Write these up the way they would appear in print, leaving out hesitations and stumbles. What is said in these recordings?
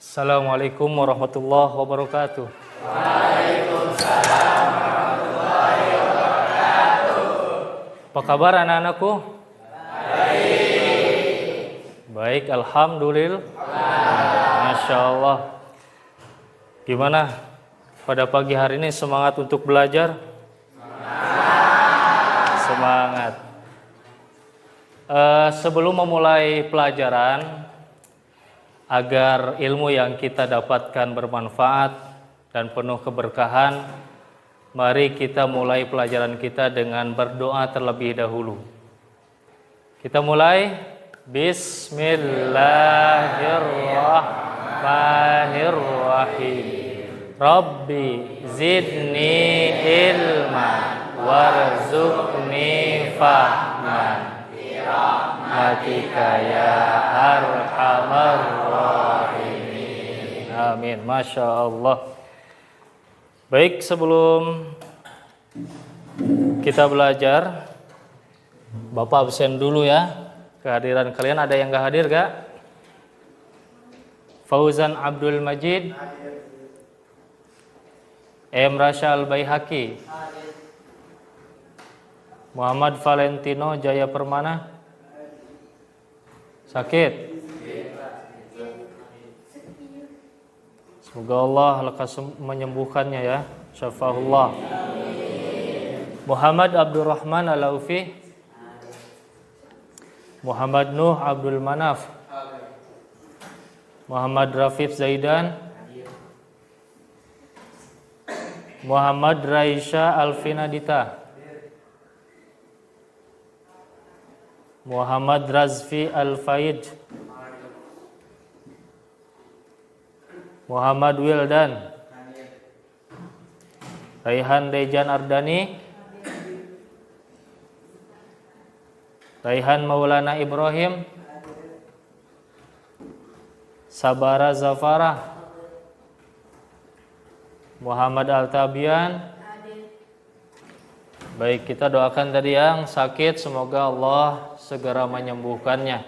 Assalamualaikum warahmatullahi wabarakatuh. Waalaikumsalam warahmatullahi wabarakatuh. Apa kabar anak-anakku? Baik, alhamdulillah. Masya Allah. Gimana pada pagi hari ini, semangat untuk belajar? Semangat. Sebelum memulai pelajaran, agar ilmu yang kita dapatkan bermanfaat dan penuh keberkahan, mari kita mulai pelajaran kita dengan berdoa terlebih dahulu. Kita mulai. Bismillahirrahmanirrahim. Rabbi zidni ilma warzuqni fahman rahmatika ya arhamar rahimin. Amin. Masya Allah. Baik, sebelum kita belajar, Bapak absen dulu ya. Kehadiran kalian ada yang gak hadir gak? Fauzan Abdul Majid, Rasha Al-Baihaqi, Muhammad Valentino Jaya Permana. Sakit? Semoga Allah lekas menyembuhkannya ya. Syafahullah. Muhammad Abdurrahman Al-Aufi, Muhammad Nuh Abdul Manaf, Muhammad Rafif Zaidan, Muhammad Raisha Alfinadita, Muhammad Razfi Al-Faid, Muhammad Wildan, Raihan Dejan Ardani, Raihan Maulana Ibrahim, Sabara Zafara, Muhammad Al-Tabian. Baik, kita doakan tadi yang sakit, semoga Allah segera menyembuhkannya.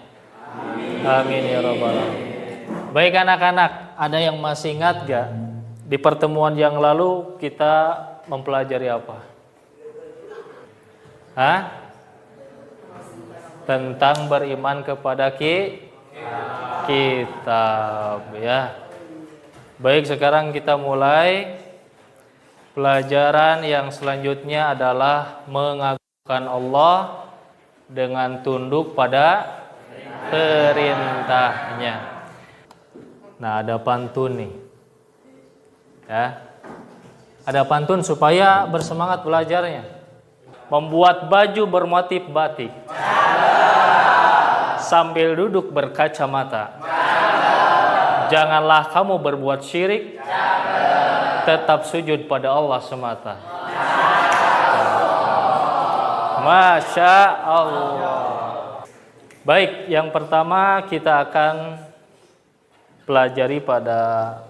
Amin ya rabbal alamin. Baik anak-anak, ada yang masih ingat gak? Di pertemuan yang lalu kita mempelajari apa? Hah? Tentang beriman kepada kitab ya. Baik, sekarang kita mulai. Pelajaran yang selanjutnya adalah mengagungkan Allah dengan tunduk pada perintahnya. Nah, ada pantun nih ya. Ada pantun supaya bersemangat belajarnya. Membuat baju bermotif batik, sambil duduk berkacamata. Janganlah kamu berbuat syirik, tetap sujud pada Allah semata. Masya Allah. Baik, yang pertama kita akan pelajari pada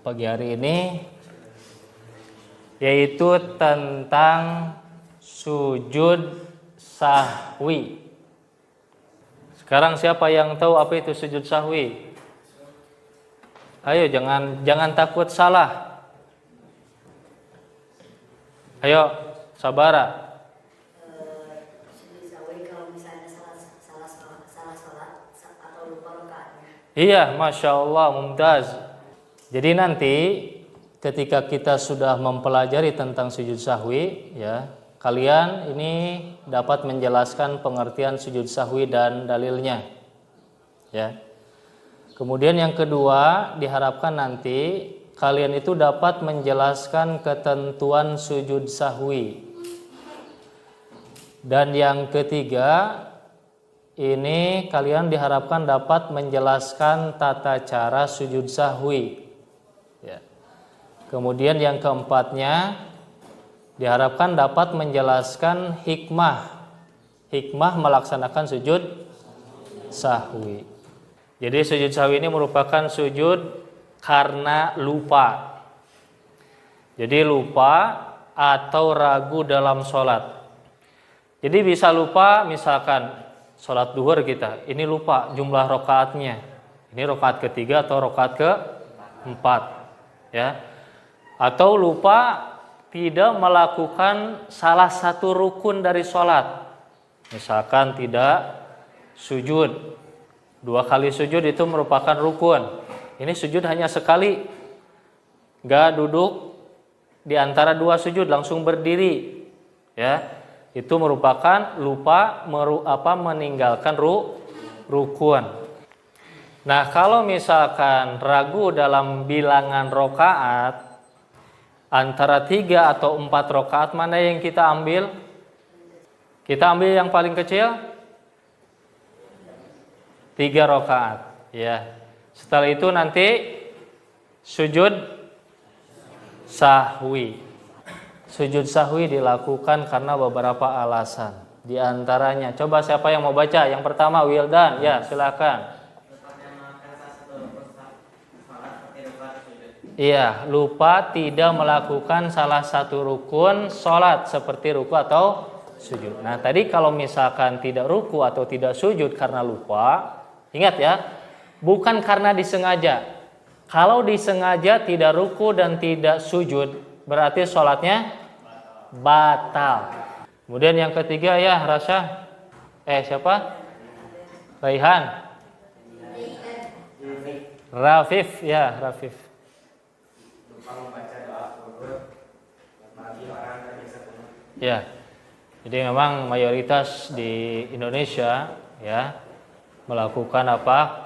pagi hari ini, yaitu tentang sujud sahwi. Sekarang siapa yang tahu apa itu sujud sahwi? Ayo, jangan takut salah. Ayo, Sabara. Sujud sahwi kalau misalnya salah sholat atau lupa rakaatnya. Iya, Masya Allah, mumtaz. Jadi nanti ketika kita sudah mempelajari tentang sujud sahwi ya, kalian ini dapat menjelaskan pengertian sujud sahwi dan dalilnya ya. Kemudian yang kedua, diharapkan nanti kalian itu dapat menjelaskan ketentuan sujud sahwi. Dan yang ketiga, ini kalian diharapkan dapat menjelaskan tata cara sujud sahwi ya. Kemudian yang keempatnya, diharapkan dapat menjelaskan hikmah melaksanakan sujud sahwi. Jadi sujud sahwi ini merupakan sujud karena lupa. Jadi lupa atau ragu dalam sholat. Jadi bisa lupa, misalkan sholat duhur kita, ini lupa jumlah rokaatnya. Ini rokaat ketiga atau rokaat ya. Atau lupa tidak melakukan salah satu rukun dari sholat. Misalkan tidak sujud. 2 kali sujud itu merupakan rukun. Ini sujud hanya sekali. Gak duduk di antara 2 sujud, langsung berdiri. Ya, itu merupakan lupa meninggalkan rukun. Nah, kalau misalkan ragu dalam bilangan rokaat, antara 3 atau 4 rakaat, mana yang kita ambil? Kita ambil yang paling kecil 3 rakaat, ya. Setelah itu nanti sujud sahwi. Sujud sahwi dilakukan karena beberapa alasan. Di antaranya, coba siapa yang mau baca? Yang pertama Wildan, ya silakan. Iya, lupa tidak melakukan salah satu rukun sholat seperti ruku atau sujud. Nah, tadi kalau misalkan tidak ruku atau tidak sujud karena lupa, ingat ya, bukan karena disengaja. Kalau disengaja tidak ruku dan tidak sujud, berarti sholatnya batal. Kemudian yang ketiga ya, Rasya. Siapa? Raihan. Rafif, ya Rafif. Ya, jadi memang mayoritas di Indonesia ya melakukan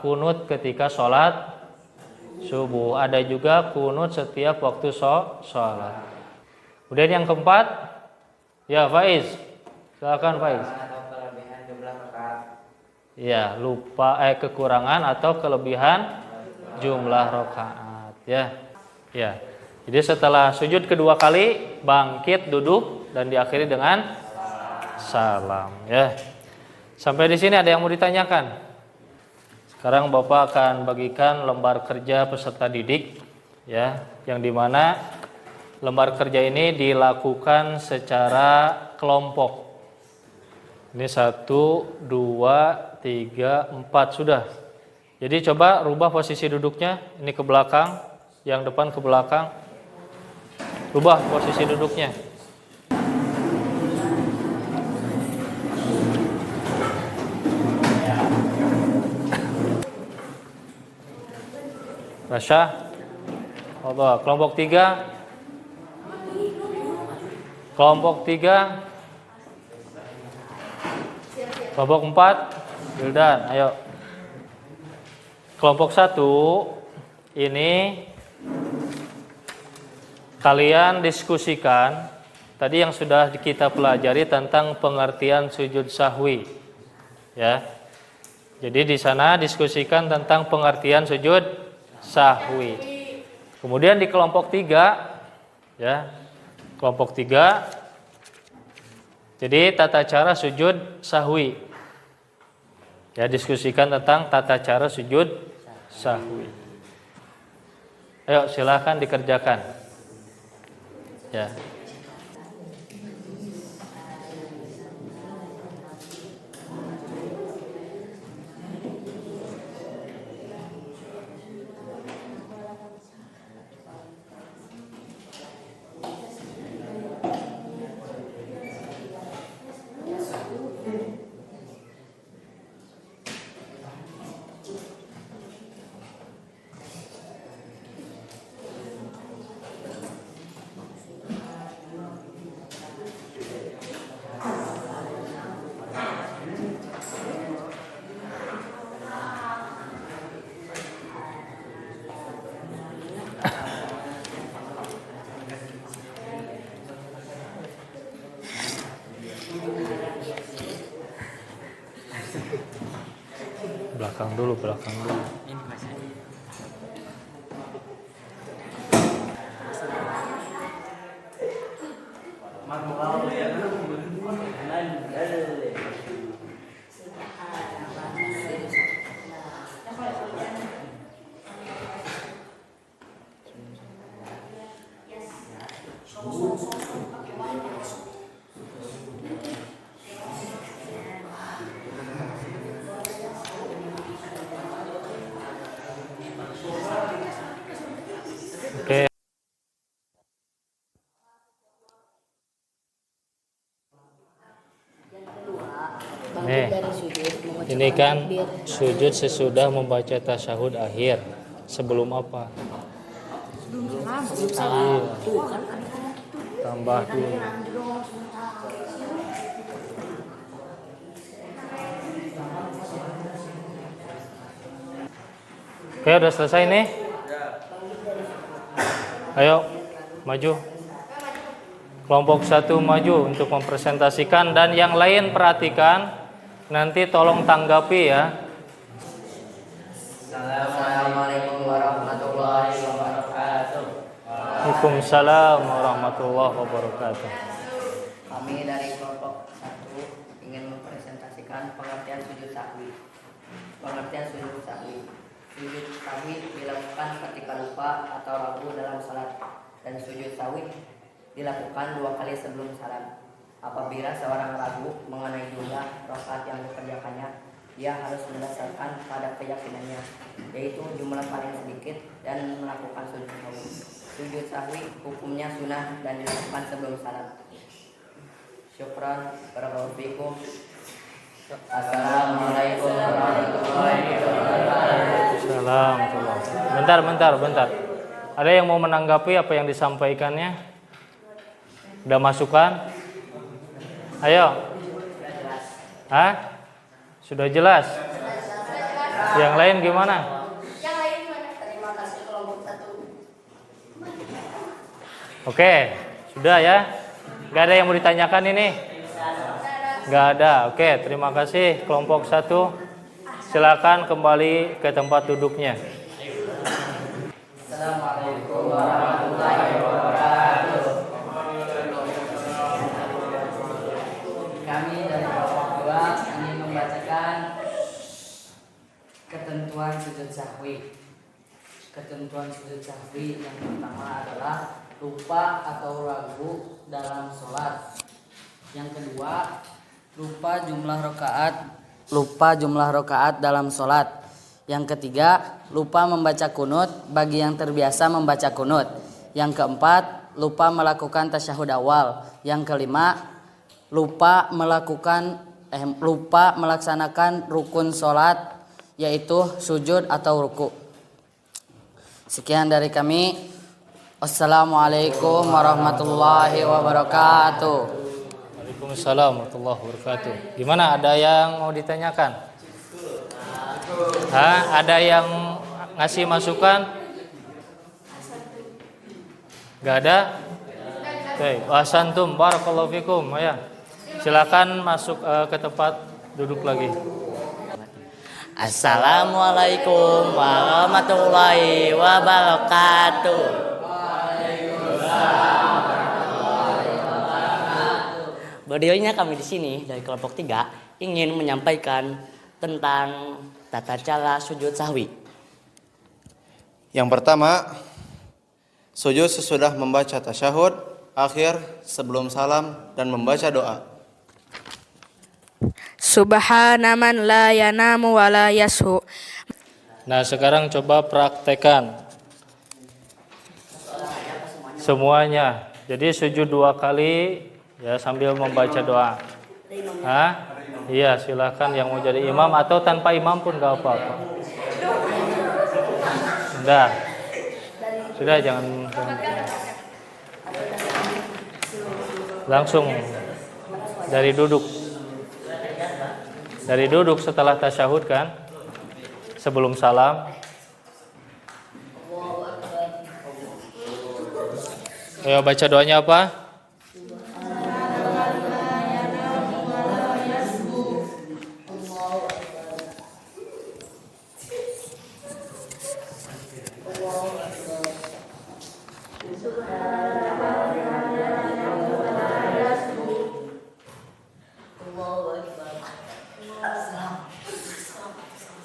kunut ketika sholat subuh. Ada juga kunut setiap waktu sholat. Kemudian yang keempat, ya Faiz, silakan Faiz. Ya, lupa kekurangan atau kelebihan jumlah rakaat. Ya. Jadi setelah sujud kedua kali, bangkit, duduk, dan diakhiri dengan salam. Ya. Sampai di sini ada yang mau ditanyakan? Sekarang Bapak akan bagikan lembar kerja peserta didik, ya, yang dimana lembar kerja ini dilakukan secara kelompok. Ini 1, 2, 3, 4 sudah. Jadi coba rubah posisi duduknya, ini ke belakang, yang depan ke belakang. Rubah posisi duduknya. Rasya. Allah, kelompok 3. Kelompok 3. Kelompok 4. Wildan, ayo. Kelompok 1 ini kalian diskusikan tadi yang sudah kita pelajari tentang pengertian sujud sahwi. Ya. Jadi di sana diskusikan tentang pengertian sujud sahwi. Kemudian di kelompok 3 ya. Kelompok 3 jadi tata cara sujud sahwi. Ya, diskusikan tentang tata cara sujud sahwi. Ayo silakan dikerjakan. Ya. Belakang dulu. Nih, dari sujud mengucapkan ini kan takbir. sujud sesudah membaca tasyahud akhir. Sebelum apa? Sebelum salam. Tuh kan ada Tambah dulu. Oke, udah selesai nih. Ayo, maju. Kelompok 1 maju untuk mempresentasikan dan yang lain perhatikan. Nanti tolong tanggapi ya. Assalamualaikum warahmatullahi wabarakatuh. Waalaikumsalam warahmatullahi wabarakatuh. Kami dari kelompok 1 ingin mempresentasikan pengertian sujud sahwi. Pengertian sujud sahwi. Sujud sahwi dilakukan ketika lupa atau ragu dalam salat, dan sujud sahwi dilakukan 2 kali sebelum salam. Apabila seorang ragu mengenai jumlah rakaat yang dikerjakannya, dia harus mendasarkan pada keyakinannya, yaitu jumlah paling sedikit, dan melakukan sujud sahwi. Sujud sahwi hukumnya sunnah dan dilakukan sebelum salam. Syukran, barakallahu fikum. Assalamualaikum warahmatullahi wabarakatuh. Salam. Bentar. Ada yang mau menanggapi apa yang disampaikannya? Udah masukan? Ayo. Hah? Sudah jelas? Yang lain gimana? Terima kasih kelompok 1. Oke, sudah ya? Gak ada yang mau ditanyakan ini? Gak ada. Oke, terima kasih kelompok 1. Silakan kembali ke tempat duduknya. Assalamualaikum warahmatullahi wabarakatuh. Kami dari kelompok 2 ingin membacakan ketentuan sujud sahwi. Ketentuan sujud sahwi yang pertama adalah lupa atau ragu dalam sholat. Yang kedua, lupa jumlah rakaat dalam sholat. Yang ketiga, lupa membaca kunut bagi yang terbiasa membaca kunut. Yang keempat, lupa melakukan tasyahud awal. Yang kelima, lupa melaksanakan rukun sholat, yaitu sujud atau ruku. Sekian dari kami. Assalamualaikum warahmatullahi wabarakatuh. Waalaikumsalam warahmatullahi wabarakatuh. Gimana? Ada yang mau ditanyakan? Ada yang ngasih masukan? Gak ada? Oke, wasantum barakallahu fikum. Ya. Silakan masuk ke tempat duduk lagi. Assalamualaikum warahmatullahi wabarakatuh. Berdirinya kami di sini dari kelompok 3 ingin menyampaikan tentang tata cara sujud sahwi. Yang pertama, sujud sesudah membaca tasyahud akhir sebelum salam dan membaca doa. Subhana man la yanamu wa la yashu. Nah, sekarang coba praktekan semuanya. Jadi sujud 2 kali ya sambil membaca doa. Iya, silakan yang mau jadi imam atau tanpa imam pun gak apa-apa. Sudah jangan langsung dari duduk. Dari duduk setelah tasyahud kan? Sebelum salam. Ayo baca doanya apa?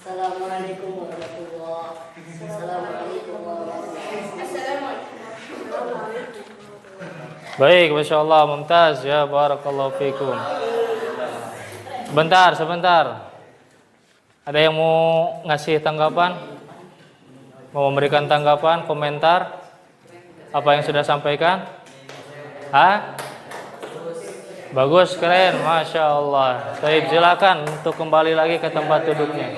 Assalamualaikum warahmatullahi wabarakatuh. Baik, Masya Allah, mumtaz ya, barakallahu fikum. Sebentar. Ada yang mau ngasih tanggapan? Mau memberikan tanggapan, komentar? Apa yang sudah sampaikan? Bagus, keren, Masya Allah. Baik, silakan untuk kembali lagi ke tempat duduknya.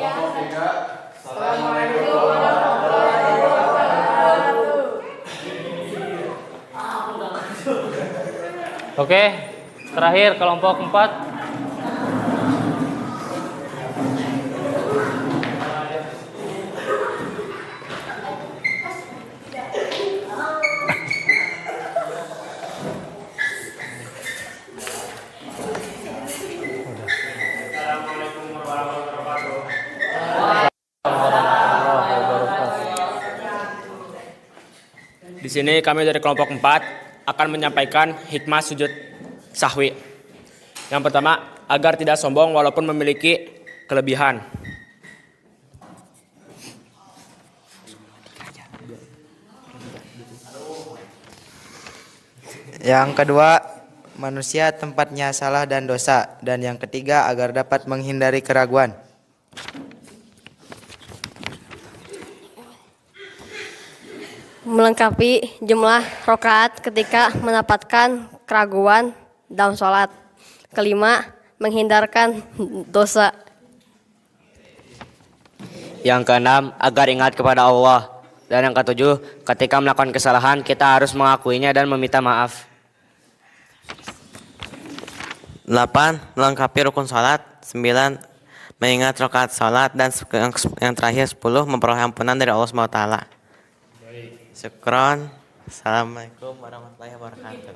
Oke, terakhir kelompok 4. Di sini kami dari kelompok 4 akan menyampaikan hikmah sujud sahwi. Yang pertama, agar tidak sombong walaupun memiliki kelebihan. Yang kedua, manusia tempatnya salah dan dosa. Dan yang ketiga, agar dapat menghindari keraguan. Melengkapi jumlah rokaat ketika mendapatkan keraguan dalam sholat. Kelima, menghindarkan dosa. Yang keenam, agar ingat kepada Allah. Dan yang ketujuh, ketika melakukan kesalahan, kita harus mengakuinya dan meminta maaf. 8. Melengkapi rukun salat. 9. Mengingat rakaat salat. Dan yang terakhir 10. Memperoleh ampunan dari Allah SWT. Syukron. Assalamualaikum warahmatullahi wabarakatuh.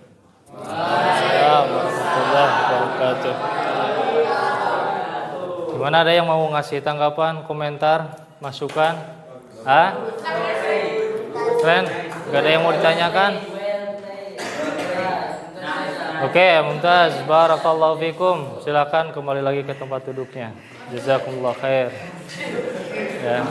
Assalamualaikum warahmatullahi wabarakatuh. Gimana, ada yang mau ngasih tanggapan, komentar, masukan? Keren? Gak ada yang mau ditanyakan? Oke, Mumtaz, barakallahu fikum. Silakan kembali lagi ke tempat duduknya. Jazakumullah khair. Ya.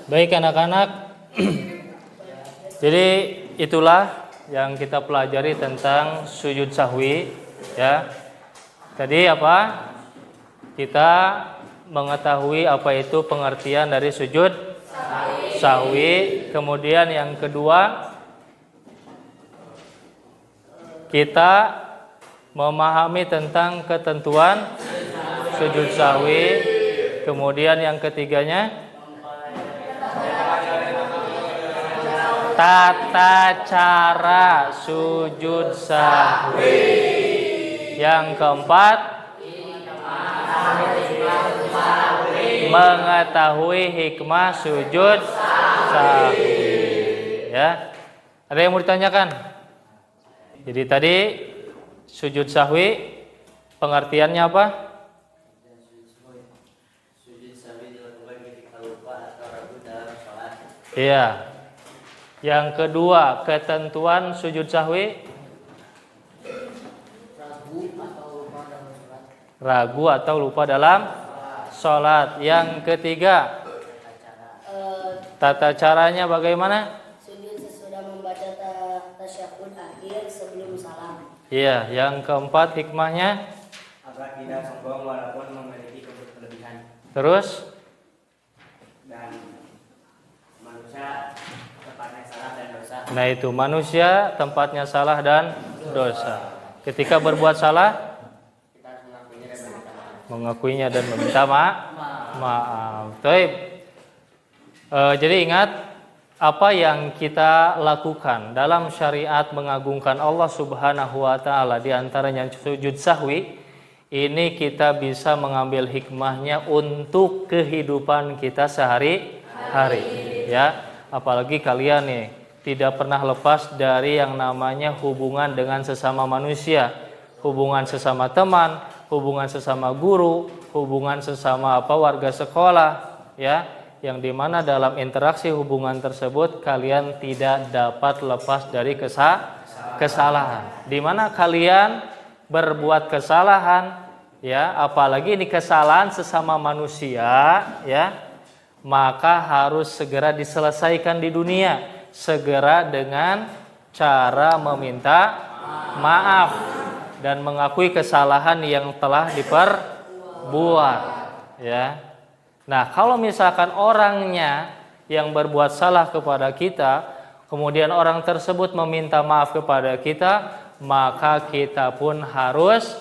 Baik anak-anak, jadi itulah yang kita pelajari tentang sujud sahwi, ya. Tadi apa? Kita mengetahui apa itu pengertian dari sujud sahwi. Kemudian yang kedua, kita memahami tentang ketentuan sujud sahwi. Kemudian yang ketiganya, tata cara sujud sahwi. Yang keempat, mengetahui hikmah sujud sahwi. Ya, ada yang mau ditanyakan? Jadi tadi sujud sahwi pengertiannya apa? Sujud sahwi dilakukan ketika lupa atau ragu dalam sholat. Iya. Yang kedua, ketentuan sujud sahwi? Ragu atau lupa dalam sholat. Yang ketiga, tata caranya bagaimana? Sujud sesudah membaca tasyahud akhir sebelum salam. Iya. Yang keempat, hikmahnya? Agar tidak sombong walaupun memiliki kelebihan. Terus? Dan manusia tempatnya salah dan dosa. Nah itu, manusia tempatnya salah dan dosa. Ketika berbuat salah, mengakuinya dan meminta maaf. Baik. Jadi ingat apa yang kita lakukan dalam syariat mengagungkan Allah Subhanahu wa taala, di antaranya sujud sahwi. Ini kita bisa mengambil hikmahnya untuk kehidupan kita sehari-hari, ya. Apalagi kalian nih tidak pernah lepas dari yang namanya hubungan dengan sesama manusia, hubungan sesama teman, hubungan sesama guru, hubungan sesama warga sekolah, ya, yang dimana dalam interaksi hubungan tersebut kalian tidak dapat lepas dari kesalahan. Dimana kalian berbuat kesalahan, ya, apalagi ini kesalahan sesama manusia, ya, maka harus segera diselesaikan di dunia, segera dengan cara meminta maaf dan mengakui kesalahan yang telah buat, ya. Nah, kalau misalkan orangnya yang berbuat salah kepada kita, kemudian orang tersebut meminta maaf kepada kita, maka kita pun harus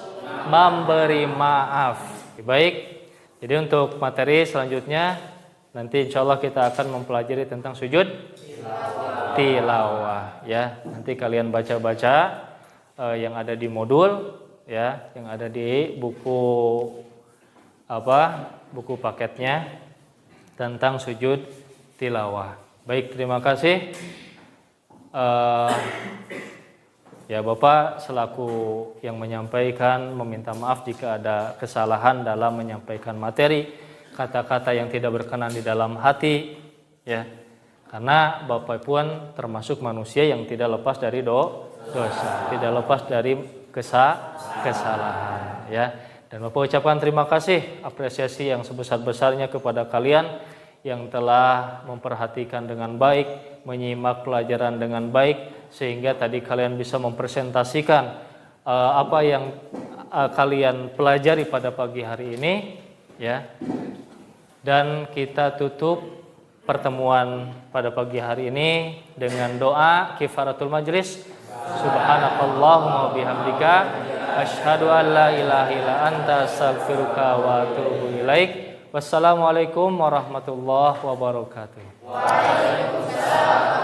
memberi maaf. Baik. Jadi untuk materi selanjutnya nanti insya Allah kita akan mempelajari tentang sujud tilawah, ya. Nanti kalian baca-baca yang ada di modul, ya, yang ada di buku buku paketnya tentang sujud tilawah. Baik, terima kasih. Ya, Bapak selaku yang menyampaikan meminta maaf jika ada kesalahan dalam menyampaikan materi, kata-kata yang tidak berkenan di dalam hati, ya. Karena Bapak pun termasuk manusia yang tidak lepas dari dosa, tidak lepas dari kesalahan, ya. Dan Bapak ucapkan terima kasih, apresiasi yang sebesar-besarnya kepada kalian yang telah memperhatikan dengan baik, menyimak pelajaran dengan baik, sehingga tadi kalian bisa mempresentasikan apa yang kalian pelajari pada pagi hari ini, ya. Dan kita tutup pertemuan pada pagi hari ini dengan doa kifaratul majlis. Subhanakallahumma bihamdika asyhadu an la ilaha illa anta astaghfiruka wa atubu ilaik. Wassalamualaikum warahmatullahi wabarakatuh. Waalaikumsalam.